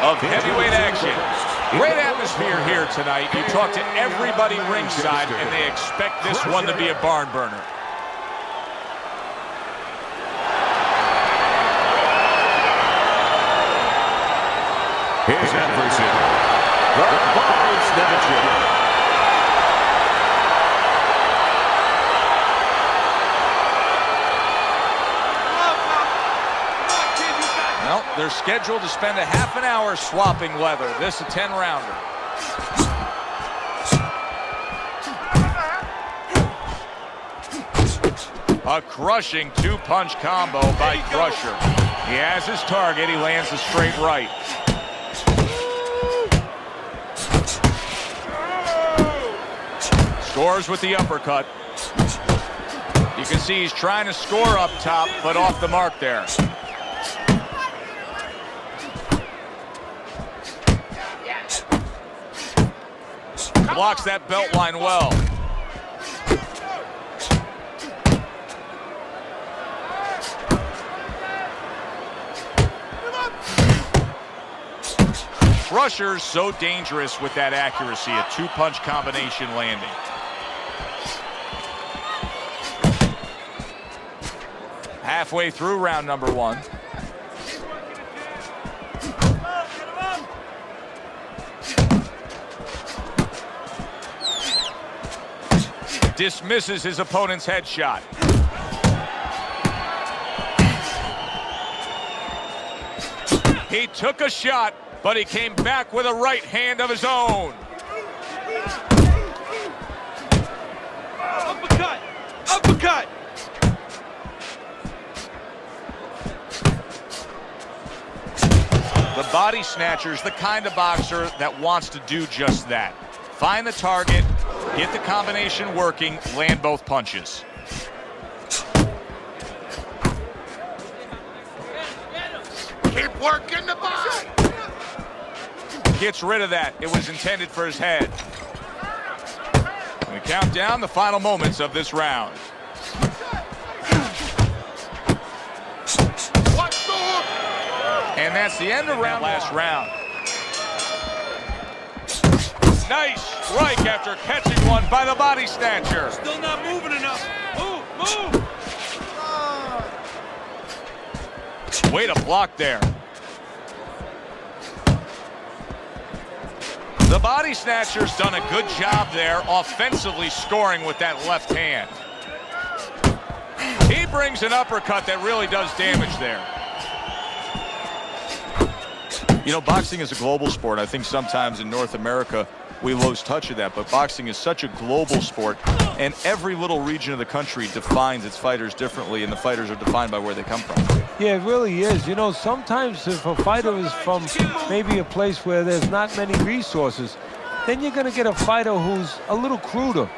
of heavyweight action. Great atmosphere here tonight. You talk to everybody ringside, and they expect this one to be a barn burner. His adversary, the Vice Snatcher. Well, they're scheduled to spend a half an hour swapping leather. This a 10-rounder. A crushing two-punch combo by Crusher. He has his target. He lands a straight right. Scores with the uppercut. You can see he's trying to score up top, but off the mark there. Blocks that belt line well. Crusher's so dangerous with that accuracy, a two-punch combination landing. Halfway through round number one. Dismisses his opponent's headshot. He took a shot, but he came back with a right hand of his own. Uppercut! Uppercut! The body snatcher's the kind of boxer that wants to do just that. Find the target, get the combination working, land both punches. Keep working the body! Gets rid of that. It was intended for his head. We count down the final moments of this round. And that's the end of round last round. Nice strike after catching one by the body snatcher. Still not moving enough. Move, move! Way to block there. The body snatcher's done a good job there, offensively scoring with that left hand. He brings an uppercut that really does damage there. You know, boxing is a global sport. I think sometimes in North America, we lose touch of that, but boxing is such a global sport, and every little region of the country defines its fighters differently, and the fighters are defined by where they come from. Yeah, it really is. You know, sometimes if a fighter is from maybe a place where there's not many resources, then you're going to get a fighter who's a little cruder,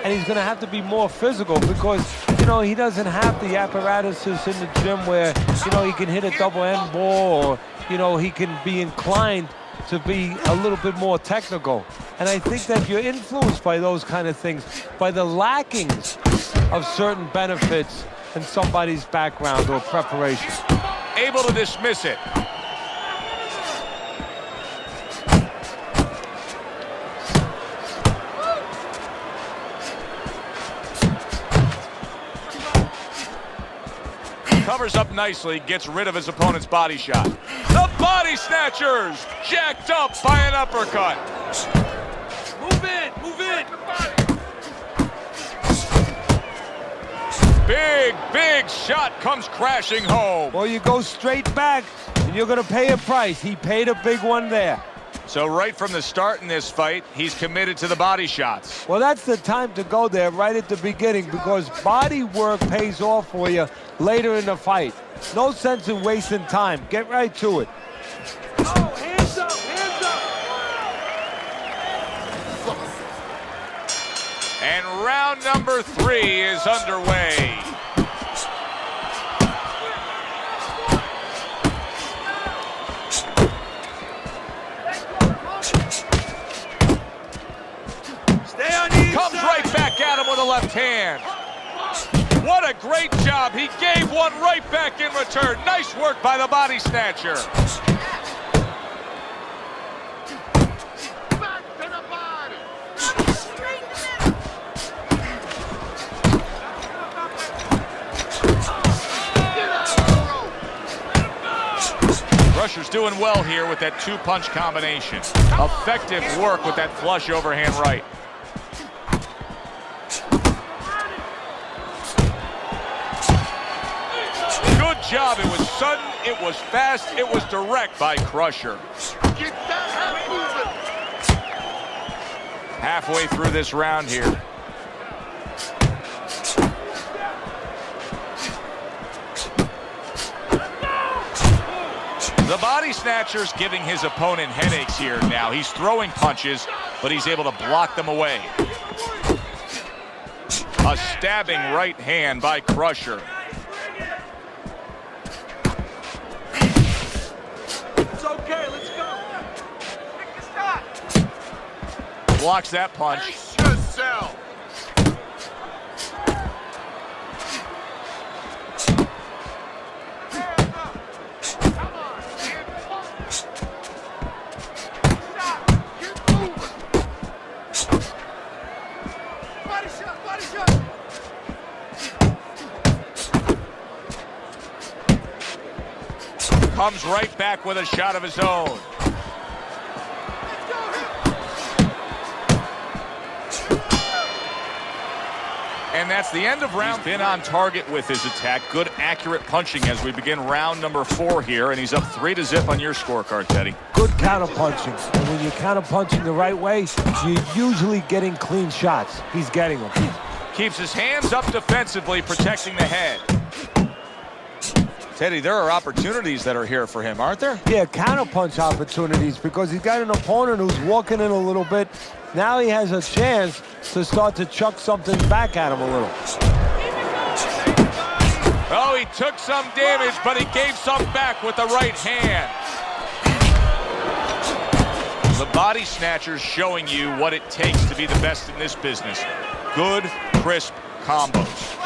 and he's going to have to be more physical because, you know, he doesn't have the apparatuses in the gym where, you know, he can hit a double end ball or, you know, he can be inclined to be a little bit more technical. And I think that you're influenced by those kind of things, by the lackings of certain benefits in somebody's background or preparation. Able to dismiss it. Covers up nicely, gets rid of his opponent's body shot. The body snatchers jacked up by an uppercut. Move in, move in! Big, big shot comes crashing home. Well, you go straight back, and you're going to pay a price. He paid a big one there. So right from the start in this fight, he's committed to the body shots. Well, that's the time to go there right at the beginning because body work pays off for you later in the fight. No sense in wasting time. Get right to it. Oh, hands up, hands up! And round number 3 is underway. Stay on the Comes inside. right back at him with a left hand. What a great job. He gave one right back in return. Nice work by the body snatcher. Crusher's doing well here with that two-punch combination. Effective work with that flush overhand right. Good job. It was sudden, it was fast, it was direct by Crusher. Get that half moving. Halfway through this round here. The body snatcher's giving his opponent headaches here now. He's throwing punches, but he's able to block them away. A stabbing right hand by Crusher. It's okay, let's go. Pick the shot. Blocks that punch. Face yourself. Comes right back with a shot of his own. And that's the end of round. He's been on target with his attack. Good, accurate punching as we begin round number 4 here. And he's up 3-0 on your scorecard, Teddy. Good counter-punching. And when you're counter-punching the right way, you're usually getting clean shots. He's getting them. Keeps his hands up defensively, protecting the head. Teddy, there are opportunities that are here for him, aren't there? Yeah, counter-punch opportunities because he's got an opponent who's walking in a little bit. Now he has a chance to start to chuck something back at him a little. Oh, he took some damage, but he gave some back with the right hand. The body snatcher's showing you what it takes to be the best in this business. Good, crisp combos.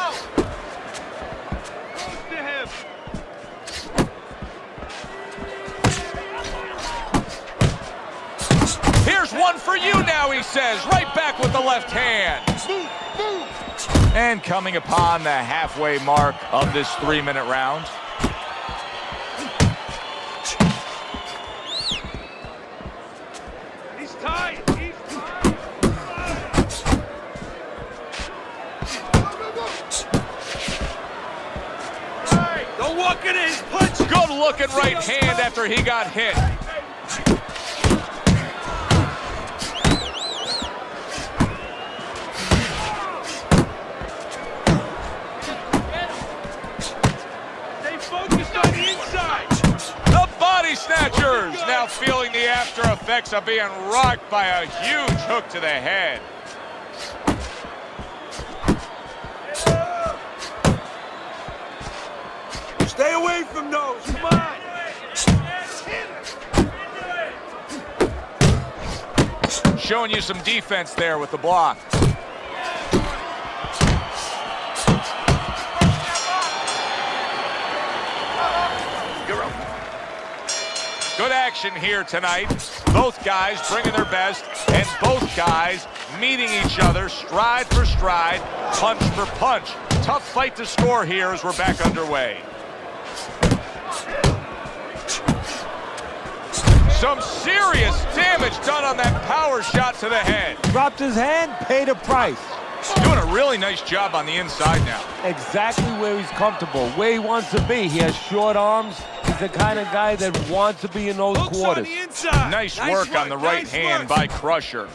Here's one for you now, he says. Right back with the left hand. And coming upon the halfway mark of this 3-minute round. He's tight. He's tight. Don't walk in his punch. Good looking right hand after he got hit. Snatchers now feeling the after effects of being rocked by a huge hook to the head. Stay away from those. Come on. Showing you some defense there with the block. Good action here tonight. Both guys bringing their best, and both guys meeting each other stride for stride, punch for punch. Tough fight to score here as we're back underway. Some serious damage done on that power shot to the head. Dropped his hand, paid a price. Doing a really nice job on the inside now. Exactly where he's comfortable, where he wants to be. He has short arms. He's the kind of guy that wants to be in those Hooks quarters. on the inside. Nice work on the right hand by Crusher.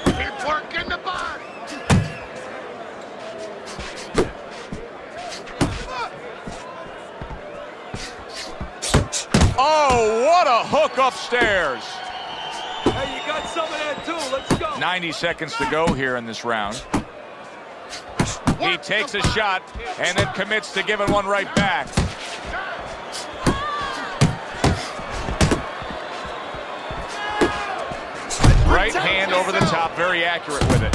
Keep working the body. Oh, what a hook upstairs. Hey, you got some of that too. Let's go. 90 seconds to go here in this round. He takes a shot and then commits to giving one right back. Right hand over the top, very accurate with it.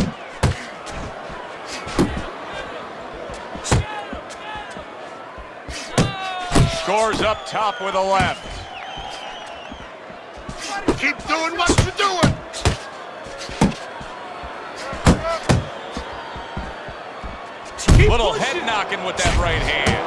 Scores up top with a left. Keep doing what you're doing. Little head knocking with that right hand.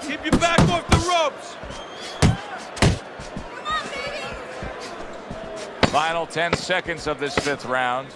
Keep your back off the ropes. Final 10 seconds of this 5th round.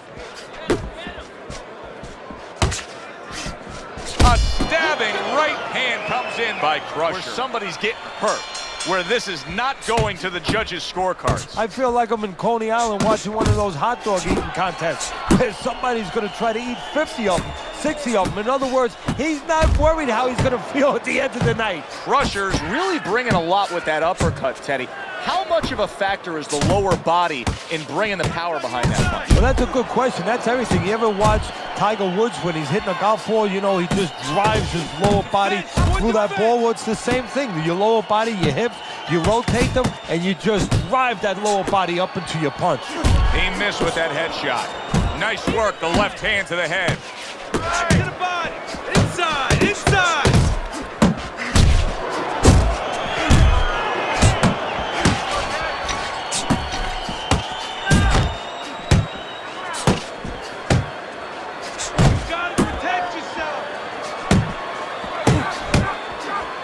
A stabbing right hand comes in by Crusher. Where somebody's getting hurt. Where this is not going to the judges' scorecards. I feel like I'm in Coney Island watching one of those hot dog eating contests where somebody's going to try to eat 50 of them, 60 of them. In other words, he's not worried how he's going to feel at the end of the night. Crusher's really bringing a lot with that uppercut, Teddy. How much of a factor is the lower body in bringing the power behind that punch? Well, that's a good question. That's everything. You ever watch Tiger Woods when he's hitting a golf ball? You know, he just drives his lower body through that ball. Well, it's the same thing. Your lower body, your hips, you rotate them, and you just drive that lower body up into your punch. He missed with that headshot. Nice work, the left hand to the head. Back to the body. Inside, inside.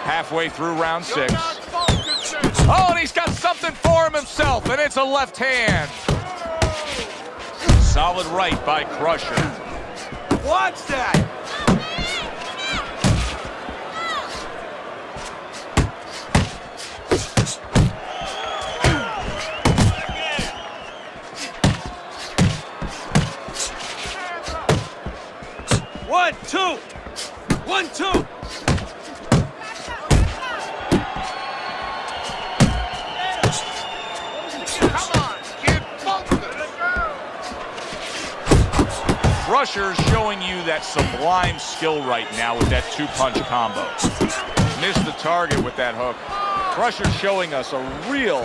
Halfway through round 6. Oh, and he's got something for himself, and it's a left hand. Solid right by Crusher. Watch that. One, two. 1, 2. Crusher's showing you that sublime skill right now with that 2-punch combo. Missed the target with that hook. Crusher's showing us a real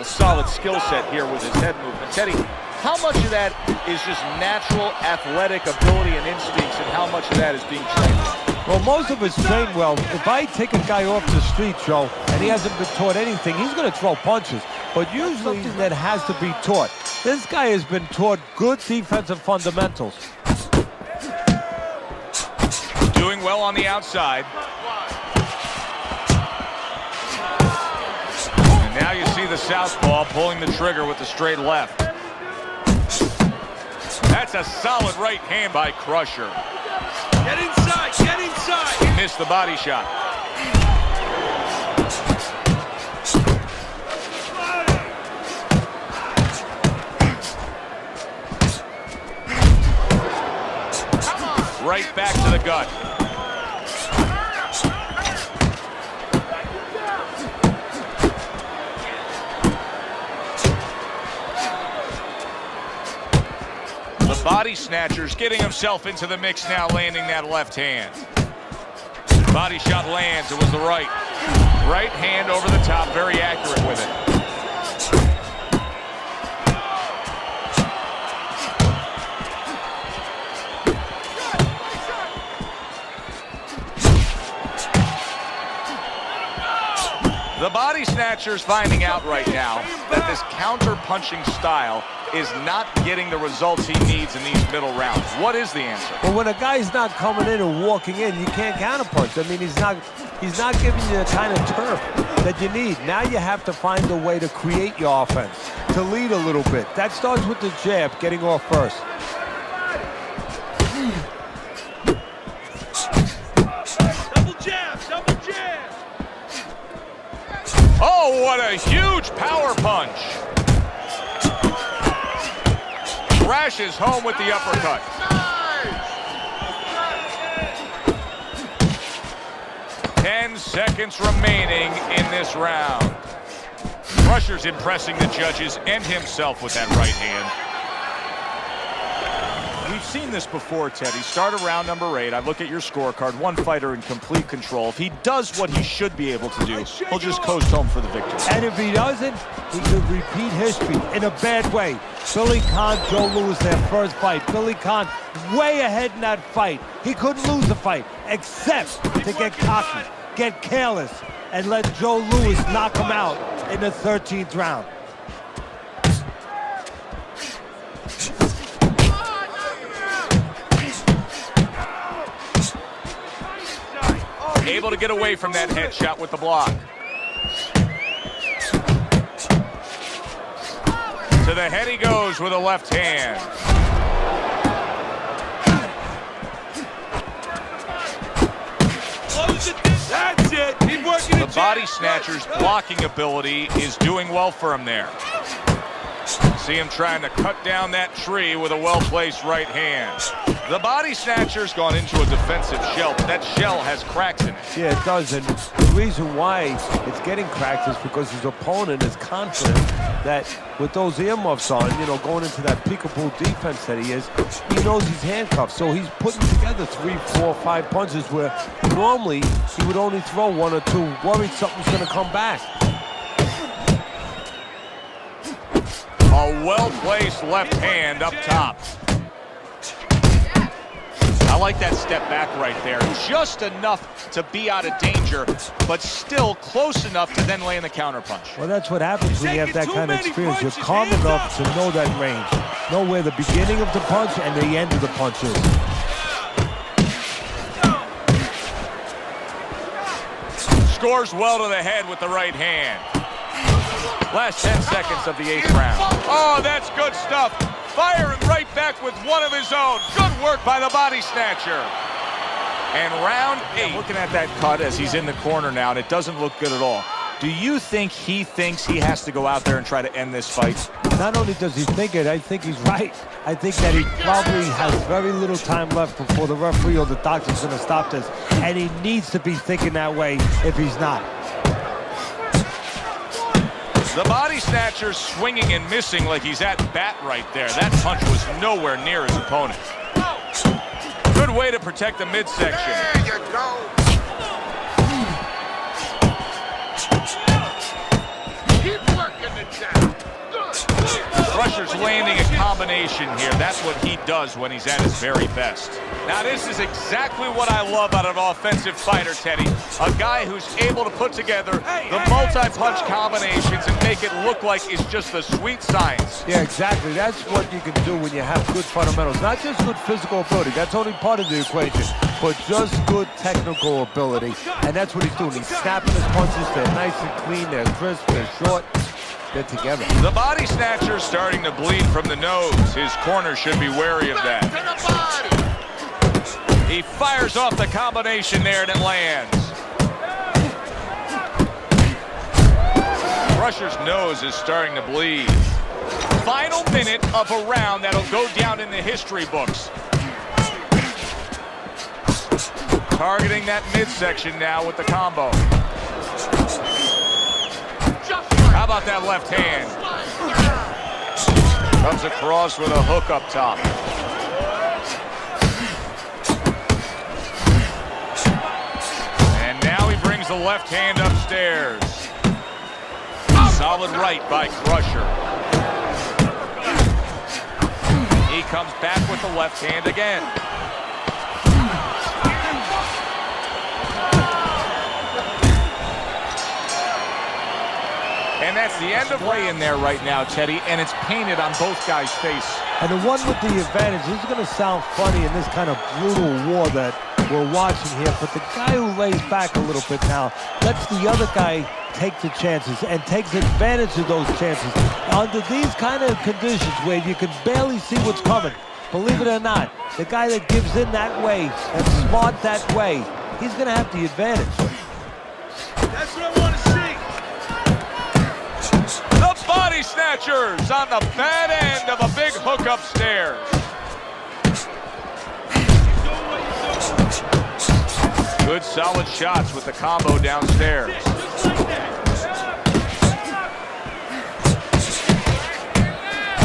solid skill set here with his head movement. Teddy, how much of that is just natural athletic ability and instincts, and how much of that is being trained? Well, most of it's trained well. If I take a guy off the street, Joe, and he hasn't been taught anything, he's going to throw punches. But usually that has to be taught. This guy has been taught good defensive fundamentals. Doing well on the outside. And now you see the southpaw pulling the trigger with the straight left. That's a solid right hand by Crusher. Get inside, get inside. Missed the body shot. Right back to the gut. The body snatcher's getting himself into the mix now, landing that left hand. Body shot lands, it was the right. Right hand over the top, very accurate with it. The body snatcher's finding out right now that this counter-punching style is not getting the results he needs in these middle rounds. What is the answer? Well, when a guy's not coming in and walking in, you can't counterpunch. I mean, he's not giving you the kind of turf that you need. Now you have to find a way to create your offense, to lead a little bit. That starts with the jab, getting off first. Double jab, double jab. Oh, what a huge power punch. Crashes home with the uppercut. 10 seconds remaining in this round. Crusher's impressing the judges and himself with that right hand. We've seen this before, Teddy. Start of round number 8. I look at your scorecard. One fighter in complete control. If he does what he should be able to do, he'll just coast home for the victory. And if he doesn't, he could repeat history in a bad way. Billy Conn, Joe Louis, their first fight. Billy Conn way ahead in that fight. He couldn't lose the fight, except to get cocky. get careless and let Joe Louis knock him out in the 13th round. Able to get away from that headshot with the block. To the head he goes with a left hand. That's it. Keep working The body snatcher's blocking ability is doing well for him there. See him trying to cut down that tree with a well-placed right hand. The body snatcher's gone into a defensive shell, but that shell has cracks in it. Yeah, it does, and the reason why it's getting cracked is because his opponent is confident that with those earmuffs on, you know, going into that peekaboo defense that he is, he knows he's handcuffed, so he's putting together 3, 4, 5 punches where normally he would only throw 1 or 2, worried something's going to come back. A well-placed left hand up top. I like that step back right there. Just enough to be out of danger, but still close enough to then land the counterpunch. Well, that's what happens when you have that kind of experience. You're calm enough to know that range. Know where the beginning of the punch and the end of the punch is. Scores well to the head with the right hand. Last 10 seconds of the 8th round. Oh, that's good stuff. Firing right back with one of his own. Good work by the body snatcher. And round 8. Looking at that cut as he's in the corner now, and it doesn't look good at all. Do you think he thinks he has to go out there and try to end this fight? Not only does he think it, I think he's right. I think that he probably has very little time left before the referee or the doctor's going to stop this. And he needs to be thinking that way if he's not. The body snatcher swinging and missing like he's at bat right there. That punch was nowhere near his opponent. Good way to protect the midsection. There you go. Keep working it down. Crusher's landing a combination here. That's what he does when he's at his very best. Now this is exactly what I love out of an offensive fighter, Teddy. A guy who's able to put together the multi-punch combinations and make it look like it's just the sweet science. Yeah, exactly. That's what you can do when you have good fundamentals. Not just good physical ability. That's only part of the equation. But just good technical ability. And that's what he's doing. He's snapping his punches. They're nice and clean. They're crisp. They're short. They're together. The body snatcher's starting to bleed from the nose. His corner should be wary of that. To the body. He fires off the combination there and it lands. Crusher's nose is starting to bleed. Final minute of a round that'll go down in the history books. Targeting that midsection now with the combo. How about that left hand? Comes across with a hook up top. And now he brings the left hand upstairs. Solid right by Crusher. He comes back with the left hand again. And that's the end of weigh-in there right now, Teddy, and it's painted on both guys' face. And the one with the advantage, this is going to sound funny in this kind of brutal war that we're watching here, but the guy who lays back a little bit now lets the other guy take the chances and takes advantage of those chances. Under these kind of conditions where you can barely see what's coming, believe it or not, the guy that gives in that way, that's smart that way, he's going to have the advantage. That's what I want to see. The body snatchers on the bad end of a big hook upstairs. Good solid shots with the combo downstairs.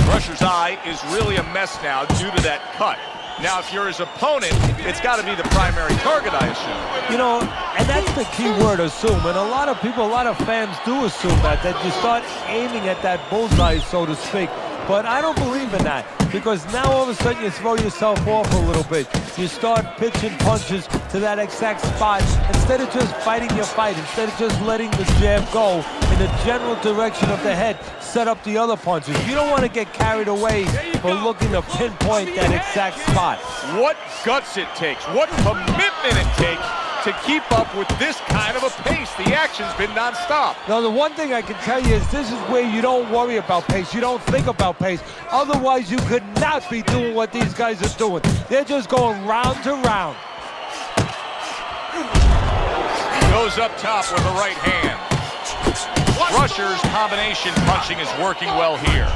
Crusher's eye is really a mess now due to that cut. Now, if you're his opponent, it's got to be the primary target, I assume. You know, and that's the key word, assume. And a lot of people, a lot of fans do assume that you start aiming at that bullseye, so to speak. But I don't believe in that, because now all of a sudden you throw yourself off a little bit. You start pitching punches to that exact spot instead of just fighting your fight, instead of just letting the jab go in the general direction of the head, set up the other punches. You don't want to get carried away for looking to pinpoint that exact spot. What guts it takes, what commitment it takes to keep up with this kind of a pace. The action's been nonstop. Now, the one thing I can tell you is this is where you don't worry about pace. You don't think about pace. Otherwise, you could not be doing what these guys are doing. They're just going round to round. Goes up top with the right hand. Crusher's combination punching is working well here.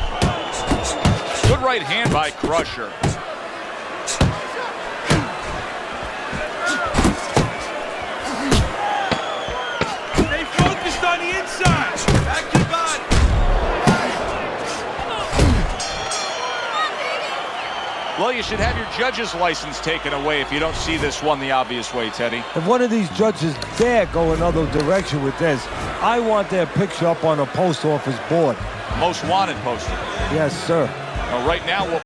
Good right hand by Crusher. Stay focused on the inside. Back your body. Well, you should have your judge's license taken away if you don't see this one the obvious way, Teddy. If one of these judges dare go another direction with this, I want their picture up on a post office board. Most wanted poster. Yes, sir. Well, right now, we'll